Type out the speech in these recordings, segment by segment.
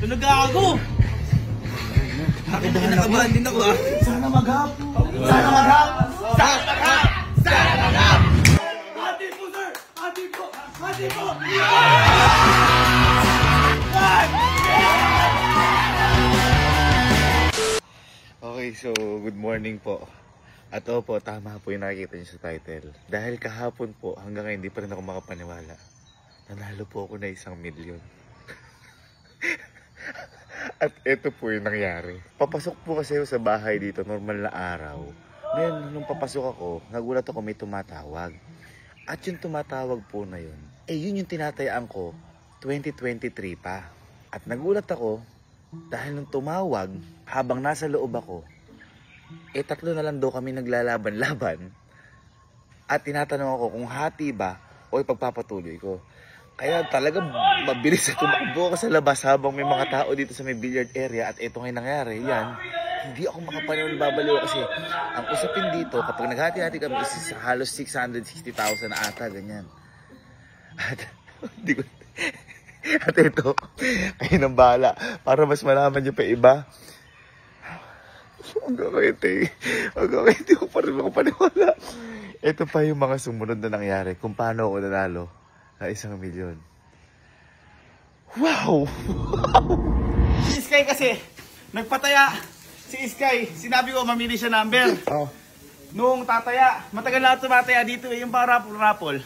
Tunog ako! Nakabahan din ako ah. Sana mag-hap! Sana mag-hap! Sana mag-hap! Sana mag-hap! Hati po sir! Hati po! Hati po! Okay, so good morning po. At opo, tama po yung nakikita niyo sa title. Dahil kahapon po, hanggang ngayon, hindi pa rin ako makapaniwala. Nanalo po ako na 1,000,000. At ito po yung nangyari. Papasok po kasi ako sa bahay dito, normal na araw. Ngayon, nung papasok ako, nagulat ako may tumatawag. At yung tumatawag po na yun, yun yung tinatayaan ko, 2023 pa. At nagulat ako, dahil nung tumawag, habang nasa loob ako, tatlo na lang daw kami naglalaban-laban. At tinatanong ako kung hati ba o ipagpapatuloy ko. Kaya talaga mabilis na tumakbo ako sa labas habang may mga tao dito sa may billiard area. At ito ngayon nangyari, yan. Hindi ako makapaniwala, babaliw kasi ang usapin dito, kapag naghati-hati kami, is halos 660,000 na ata, ganyan. At, hindi ko... At ito, kayo nang bahala. Para mas malaman nyo pa iba. Hanggang hindi ko pa rin makapaniwala. Ito pa yung mga sumunod na nangyari kung paano ako nanalo na 1,000,000. Wow! Si Sky kasi, nagpataya. Si Sky, sinabi ko mamili siya number. Nung tataya, matagal na tumataya dito yung para rapol-rapol.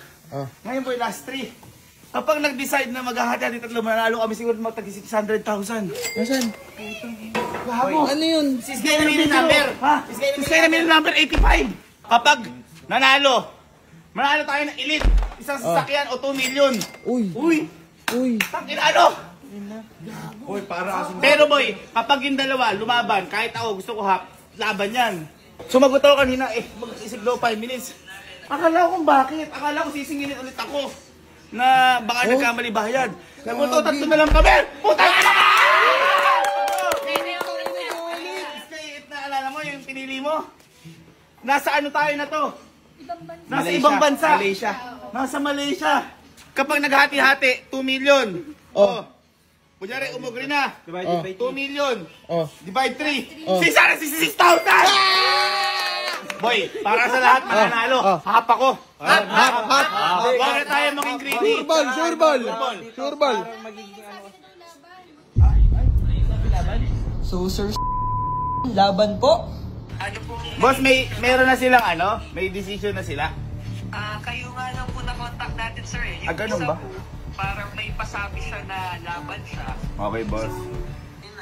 Ngayon po yung last 3. Kapag nag-decide na maghahati tatlo, manalo kami siguro magtagi 600,000. Nasaan? Gabo. Ano yun? Si Sky namili number. Ha? Si Sky namili number 85. Kapag nanalo tayo ng elite. Isang sasakyan o 2 million. Uy. Takin ano? Uy, para kasi. Pero boy, kapag yung dalawa lumaban, kahit ako gusto ko laban yan. Sumagot ako kanina, mag-isip daw 5 minutes. Akala ko kung bakit. Akala ko sisingilin ulit ako. Na baka nagkamali bayad. Naguto, tatlo na lang kami. Puta ka na! Naalala mo yung pinili mo? Nasa ano tayo na to? Nasa ibang bansa. Malaysia. Nasa Malaysia. Kapag naghati-hati, 2 million. Kunyari, umugri na. 2 million. Divide 3. 666,000! Boy, para sa lahat mananalo. Hap ako. Hap. Huwag na tayo maging greedy. Sure ball. So, sir, laban po. Boss, meron na silang may decision na sila. Kayo nga lang po na-contact natin, sir. Yung ganun isa ba? po, parang may pasabi siya na laban siya. Okay, boss.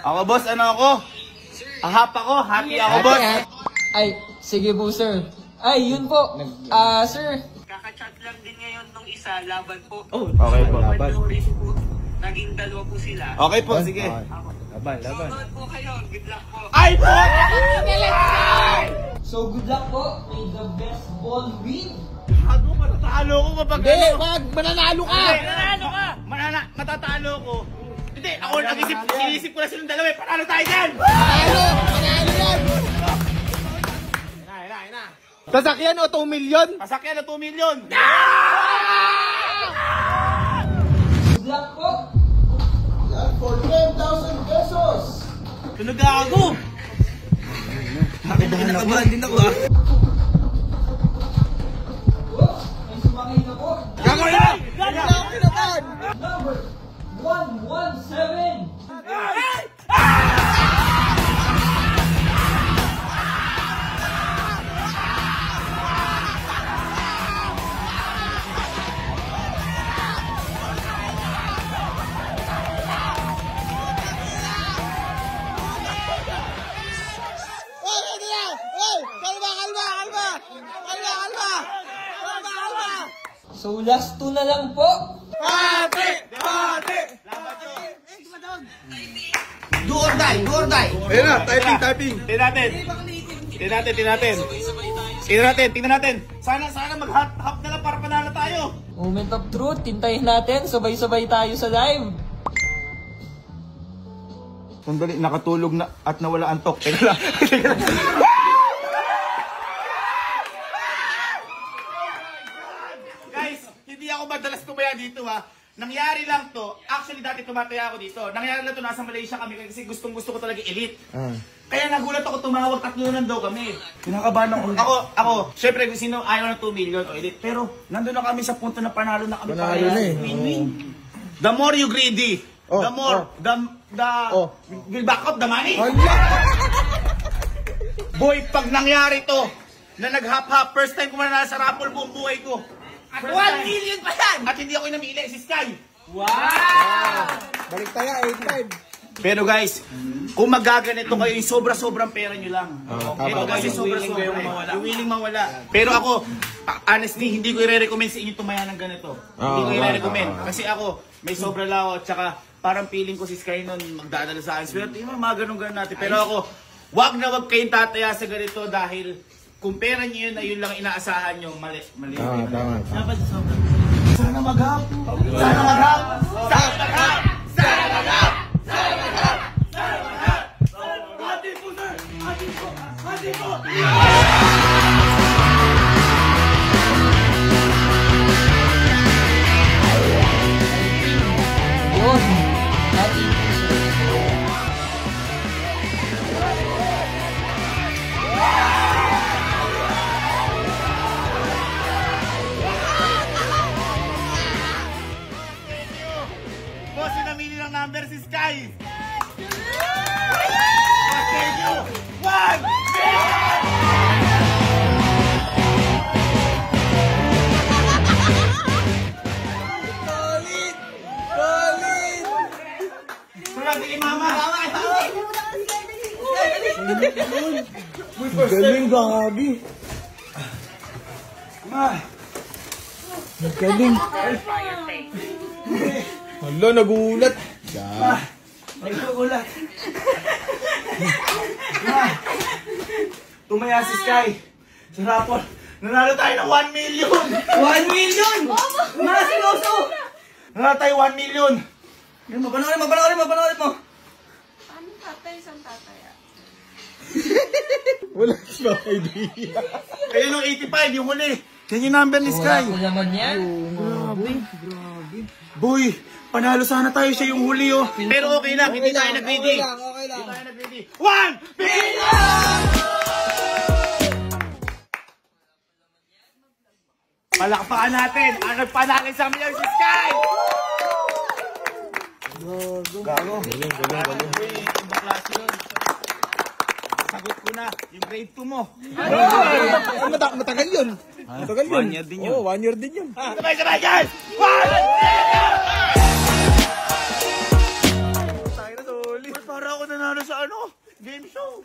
Ako, boss, ano ako? Hap ako, happy ako, boss. Ay, sige po, sir. Ay, yun po. Sir. Kaka-chat lang din ngayon nung isa, laban po. Okay po. Naging dalawa po sila. Okay po, sige. Laban po kayo. Good luck po. Ay, po! So, good luck po. May the best ball win. Ako, matatalo ko kapag wag. Mananalo ka. Matatalo ko. Hindi, ako inisip ko na silang dalawa. Panalo tayo dyan! Manalo yan. Sasakyan o 2 million? Sasakyan o 2 million! Good luck po. Yan for 10,000 pesos. Tunog ako! Nakabahan din ako ah. May sumangay na po. Gagawin na! Number 117. So, last 2 na lang po. Hati! Do or die! Ayun na, typing. Tingnan natin. Sana mag-hap na lang para panalo tayo. Moment of truth. Tintayin natin. Sabay-sabay tayo sa live. Sandali, nakatulog na at nawala antok. Teka lang. Guys, hindi ako madalas tumaya dito ha. nangyari lang to, actually dati tumataya ako dito. Nangyari lang to, nasa Malaysia kami kasi gustong gusto ko talaga elite. Kaya nagulat ako tumawag, 3 daw kami. Kinakabahan ako. Ako, syempre sino ayaw ng 2 million o elite. Pero nandun na kami sa punto na panalo na kami. Panalo na eh. Win-win. The more you greedy, the more, will back up the money. Boy, pag nangyari to, na nag-hop-hop, first time ko mananalo sa raffle buong buhay ko. At 1 million pa yan! At hindi ako yung namili, si Sky. Balik tayo, 8-5. Pero guys, kung magaganito kayo, yung sobra-sobrang pera nyo lang. Ito kasi sobra-sobra. Yung willing mawala. Pero ako, honestly, hindi ko i-recommend sa inyo tumaya ng ganito. Hindi ko i-recommend. Kasi ako, may sobra lang ako. Tsaka parang feeling ko si Sky nun magdadala sa akin. Swerte, yung mga ganun-ganun natin. Pero ako, wag na wag kayong tataya sa ganito dahil kung pera nyo yun na yun lang inaasahan nyo, mali. Tama. Sana mag-hap! Sana mag-hap! Sana mag-hap! Sana mag-hap! Sana mag-hap! Sana mag-hap! Hati po, sir! Hati po! Hati po! Yun. Happy po, sir. Boss, namili ng number si Sky! Thank you! 1 million! Sarap ni Mama! Galing, gabi. Galing. Hala, nagulat. Nagkukulat. Tumaya si Sky. Sa rapol. Nanalo tayo ng 1 million! 1 million! Mas loso! Nanalo tayo 1 million! Yan mo, panoorin mo! Ano tatay? Saan tatay? Wala siya idea. Ayun yung 85, yung huli. Yan yung number ni Sky. Wala ko naman yan. Boy, panalo sana tayo siya yung huli oh. Pero okay lang, hindi tayo nag-greedy. Okay lang. Hindi tayo nag-greedy. 1 million! Palakpakan natin. Ang nagpanalin sa amin yung si Sky! Gago. Galing. Ibang klase yun. Sagot ko na, yung grade 2 mo. Matagal yun. Matagal yun. 1 year din yun. Oo, 1 year din yun. Sabay, guys! 1 million! Tayo na soli. Para ako nanalo sa ano? Game show.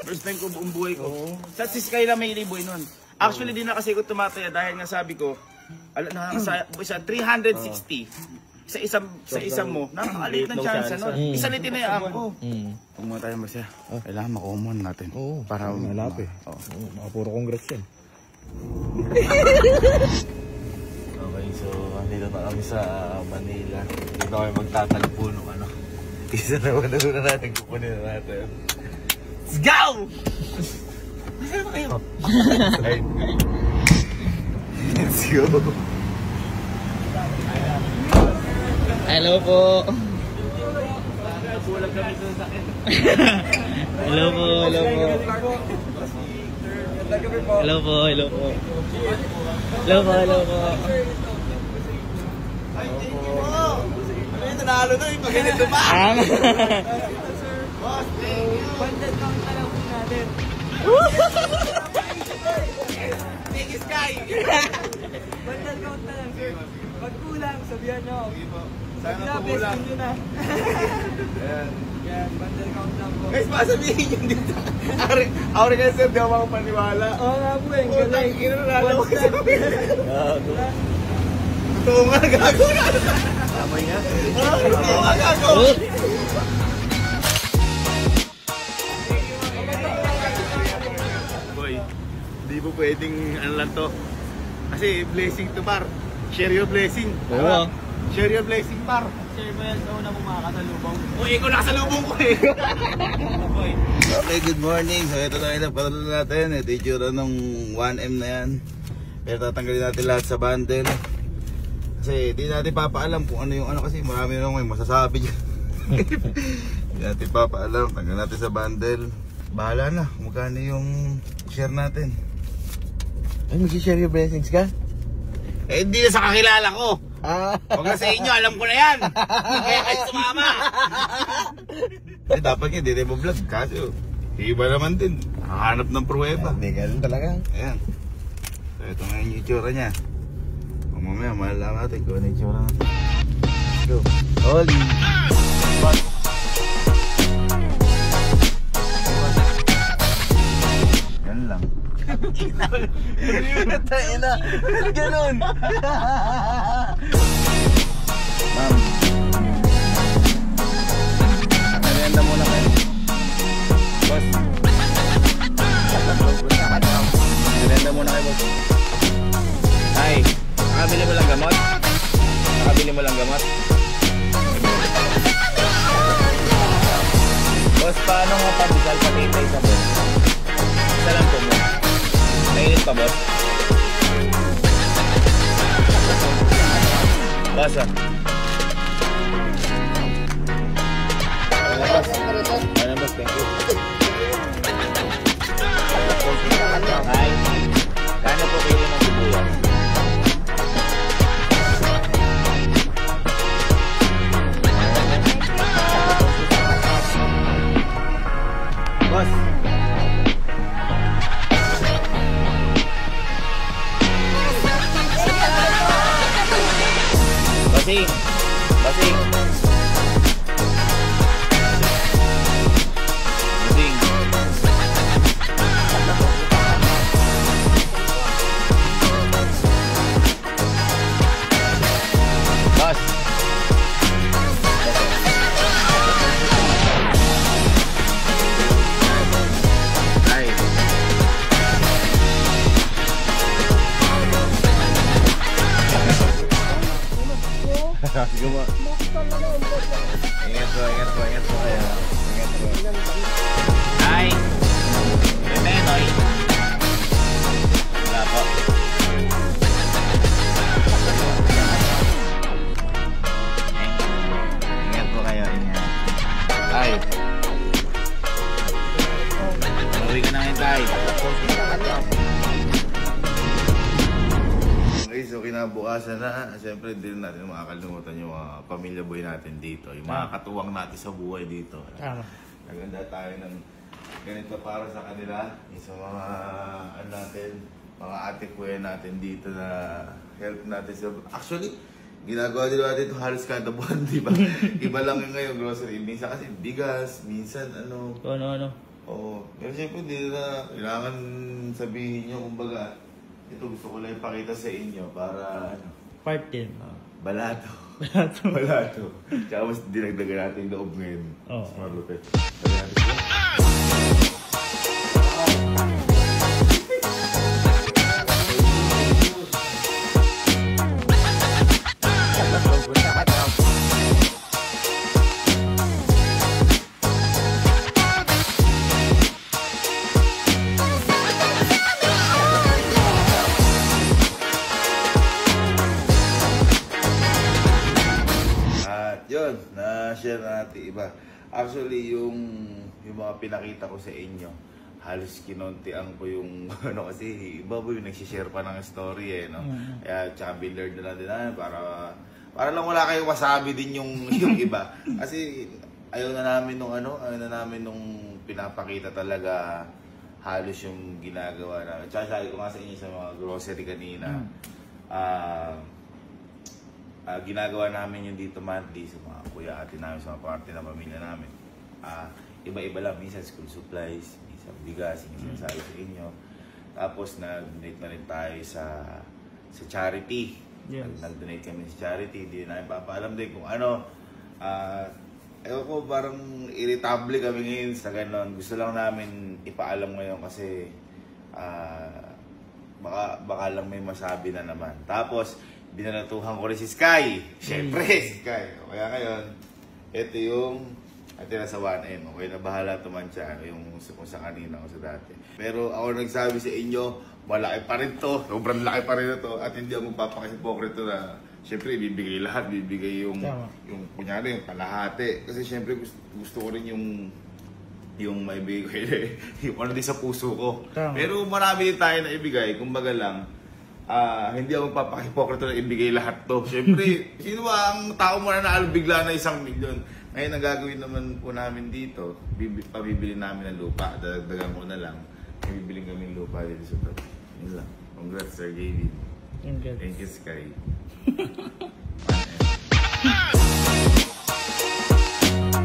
First time ko buong buhay ko. Sa si Sky lang may liboy nun. Actually, di na kasi ko tumataya dahil nga sabi ko, sa 360, sa isang mo, nakakaliit ng chance nun. Isalitin na yan ako. Huwag mo tayo masaya. Kailangan makuha natin. Para malap eh. Mga puro congrats yan. Okay, so andito na kami sa Manila. Dito kami magtatalpo nung ano. Isa naman na natin kukunin na natin. Let's go! Masaya ba kayo? Right. Let's go. Hello po. Hello po. Ay, thank you po! Ano yung nanalo na yung pag-ganito pa? Boss, thank you! Banded count na lang po natin. Thank you, Sky! Banded count na lang, sir. Pag kulang, sabihan nyo. Sana Pag po kulang. nyo na. Yan, banded count lang po. Guys, pasabihin nyo dito. Ari ka sir, di ako makapaniwala. Oo nga po eh, galing. Kinanalo ko sa totoo nga, gago na. Tama nga. Totoo nga, gago. Boy, di po pwedeng ano lang to. Kasi blessing to par. Share your blessing. Oo. Share your blessing par. Sir, ba yan sa una mong makakasalubong? O, ikaw nakasalubong ko eh. Boy. Okay, good morning. So ito na ilang panalo natin. Ito yung tsura ng 1M na yan. Pero tatanggalin natin lahat sa bundle. Kasi di natin papaalam kung ano yung ano kasi marami na may masasabi dyan. Di natin papaalam. Tanggal natin sa bundle. Bahala na. Magkano yung share natin. Ay, mag-share yung blessings ka? Eh, hindi na sa kakilala ko. Ah. Huwag na sa inyo, alam ko na yan. Kaya kayo sumama. Eh, dapat nga, di rin mo vlog. Kasi, iba naman din. Nakahanap ng pruweba. Hindi, ganun talaga. Ayan. So, ito nga yung itsura niya. Kung mamaya, malalaman natin kung ano yung itsura natin. Go. Oli. Yan lang. Ganun. Ma'am. Merienda muna kayo. Boss. Merienda muna kayo, boss. Ay, nakabili mo lang gamot? Nakabili mo lang gamot? Boss, paano nga pabisal patitay sa boss? Isa lang po mo. Mainit pa, boss? Boss, ah. Ano, boss? Ano, boss? Thank you. Ay, kano po kayo ng sibuyas? Boss. Basing. Basing. Basing. Boss. Ay. Sige mo. Ingat po kayo. Ingat po. Ay. Benoy. Wala po. Ingat po kayo, ingat. Ay. Uwi ka na ngayon, Tay. Okay, so kinabukasan na. Siyempre, hindi natin makakalimutan yung mga pamilya boy natin dito. Yung mga katuwang natin sa buhay dito. Naganda tayo ng ganito para sa kanila. Yung sa mga, ano natin, mga ate kuya natin dito na help natin sa... Actually, ginagawa din natin ito halos kada buwan, di ba? Iba lang yung ngayon grocery. Minsan kasi bigas, minsan ano. Ano? Oo. Pero siyempre, hindi na kailangan sabihin nyo, kumbaga, ito gusto ko lang ipakita sa inyo para ano. Part 10. Balato. Balato. Tsaka mas dinagdagan natin yung loob ngayon. Oo. Mas marupit. Sabi natin sila. At yun, na-share natin iba. Actually, yung mga pinakita ko sa inyo, halos kinontian ko yung ano kasi iba po yung nagsishare pa ng story eh, no? Kaya tsaka billard na lang din para lang wala kayong wasabi din yung iba. Kasi ayaw na namin nung pinapakita talaga halos yung ginagawa namin. Tsaka sabi ko nga sa inyo sa mga grocery kanina, ginagawa namin yung dito monthly sa mga kuya ate namin, sa mga parte ng pamilya namin. Iba-iba lang, minsan school supplies, minsan bigas, minsan sabi sa inyo. Tapos nag-donate na rin tayo sa charity. Yes. Nag-donate kami sa charity, hindi na namin papaalam din kung ano. Ewan ko, parang irritable kami ngayon sa ganon. Gusto lang namin ipaalam ngayon kasi baka lang may masabi na naman. Tapos, binanatuhan ko rin si Sky. Siyempre, si Sky. Kaya ngayon, ito yung atira sa 1M. Okay, na bahala tumansya yung kung sa kanina o sa dati. Pero ako nagsabi sa inyo, malaki pa rin to. Sobrang laki pa rin ito. At hindi ako magpapakasipokrito na syempre bibigay lahat, bibigay yung Tama. yung kunyari yung kalahati kasi syempre gusto ko rin yung maibigay ko yung ano din sa puso ko. Tama. Pero marami din tayo na ibigay, kumbaga lang hindi ako magpapahipokrito na ibigay lahat to. Syempre, sino ba ang tao mo na bigla na 1 milyon? Ngayon, ang gagawin naman po namin dito, pabibili namin ng lupa. Dagdagan ko na lang. Bibili kami ng lupa dito sa top. Yun lang. Congrats, Sir Gavin. Thank you, Sky.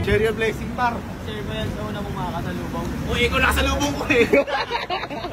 Share your blessing, par. Sir, ba yan sa una mong makakasalubong? Uy, ikaw nakasalubong ko eh.